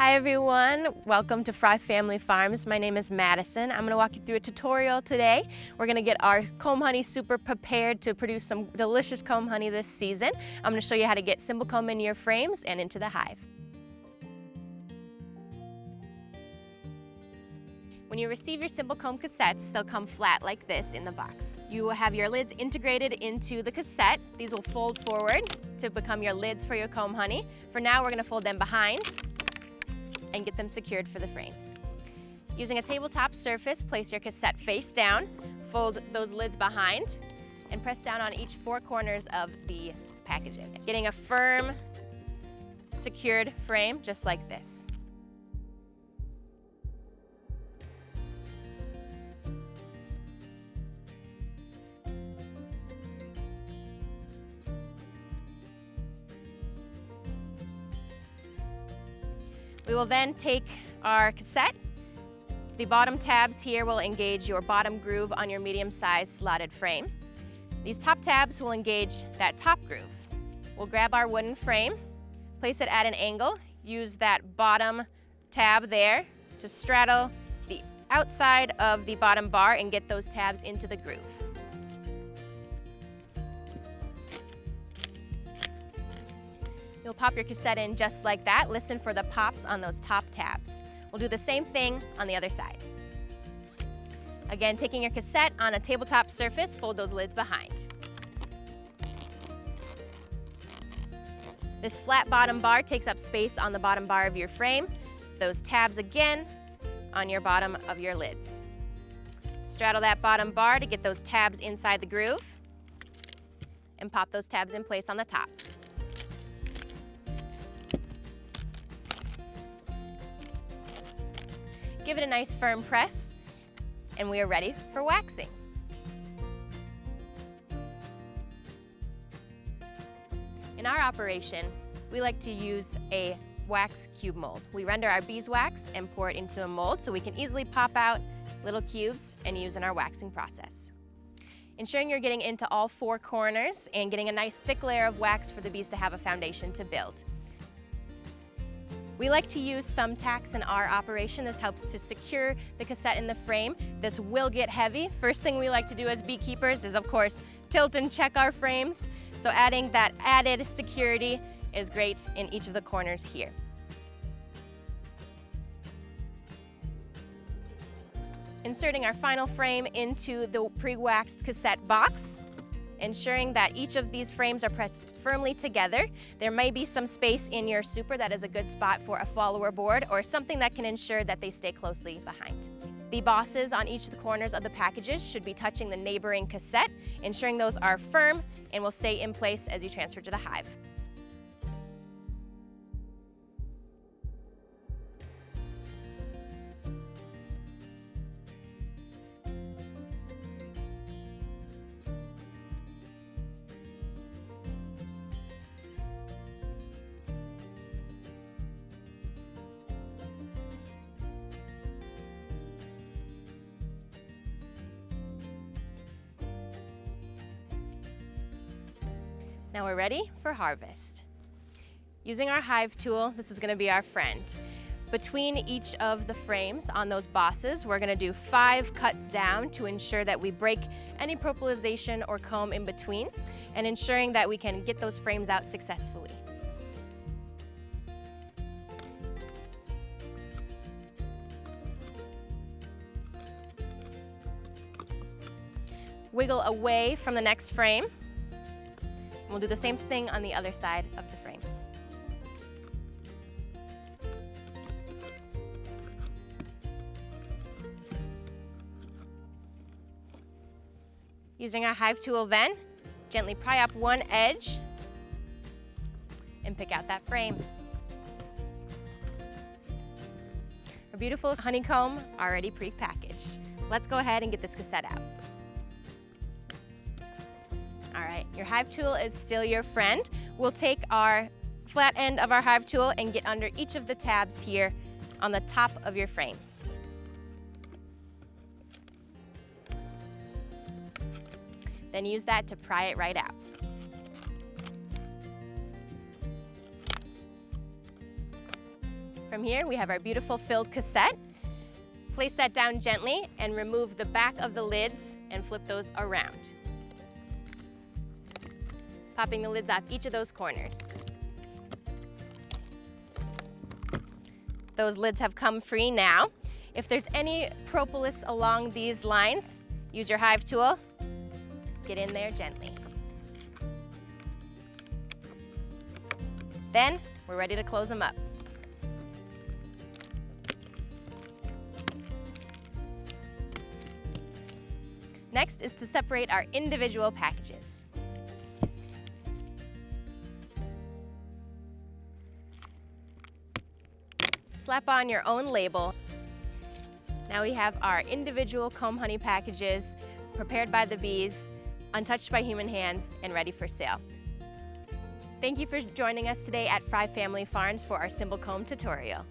Hi everyone, welcome to Fry Family Farms. My name is Madison. I'm going to walk you through a tutorial today. We're going to get our comb honey super prepared to produce some delicious comb honey this season. I'm going to show you how to get SimplKomb in your frames and into the hive. When you receive your SimplKomb cassettes, they'll come flat like this in the box. You will have your lids integrated into the cassette. These will fold forward to become your lids for your comb honey. For now, we're going to fold them behind and get them secured for the frame. Using a tabletop surface, place your cassette face down, fold those lids behind, and press down on each four corners of the packages, getting a firm, secured frame just like this. We will then take our cassette. The bottom tabs here will engage your bottom groove on your medium-sized slotted frame. These top tabs will engage that top groove. We'll grab our wooden frame, place it at an angle, use that bottom tab there to straddle the outside of the bottom bar and get those tabs into the groove. You'll pop your cassette in just like that. Listen for the pops on those top tabs. We'll do the same thing on the other side. Again, taking your cassette on a tabletop surface, fold those lids behind. This flat bottom bar takes up space on the bottom bar of your frame. Those tabs again on your bottom of your lids. Straddle that bottom bar to get those tabs inside the groove and pop those tabs in place on the top. Give it a nice firm press, and we are ready for waxing. In our operation, we like to use a wax cube mold. We render our beeswax and pour it into a mold so we can easily pop out little cubes and use in our waxing process. Ensuring you're getting into all four corners and getting a nice thick layer of wax for the bees to have a foundation to build. We like to use thumbtacks in our operation. This helps to secure the cassette in the frame. This will get heavy. First thing we like to do as beekeepers is, of course, tilt and check our frames. So adding that added security is great in each of the corners here. Inserting our final frame into the pre-waxed cassette box, ensuring that each of these frames are pressed firmly together. There may be some space in your super that is a good spot for a follower board or something that can ensure that they stay closely behind. The bosses on each of the corners of the packages should be touching the neighboring cassette, ensuring those are firm and will stay in place as you transfer to the hive. Now we're ready for harvest. Using our hive tool, this is going to be our friend. Between each of the frames on those bosses, we're going to do 5 cuts down to ensure that we break any propylization or comb in between and ensuring that we can get those frames out successfully. Wiggle away from the next frame. We'll do the same thing on the other side of the frame. Using our hive tool then, gently pry up one edge and pick out that frame. Our beautiful honeycomb already pre-packaged. Let's go ahead and get this cassette out. All right, your hive tool is still your friend. We'll take our flat end of our hive tool and get under each of the tabs here on the top of your frame. Then use that to pry it right out. From here, we have our beautiful filled cassette. Place that down gently and remove the back of the lids and flip those around. Popping the lids off each of those corners. Those lids have come free now. If there's any propolis along these lines, use your hive tool. Get in there gently. Then we're ready to close them up. Next is to separate our individual packages. Slap on your own label. Now we have our individual comb honey packages prepared by the bees, untouched by human hands, and ready for sale. Thank you for joining us today at Fry Family Farms for our SimplKomb tutorial.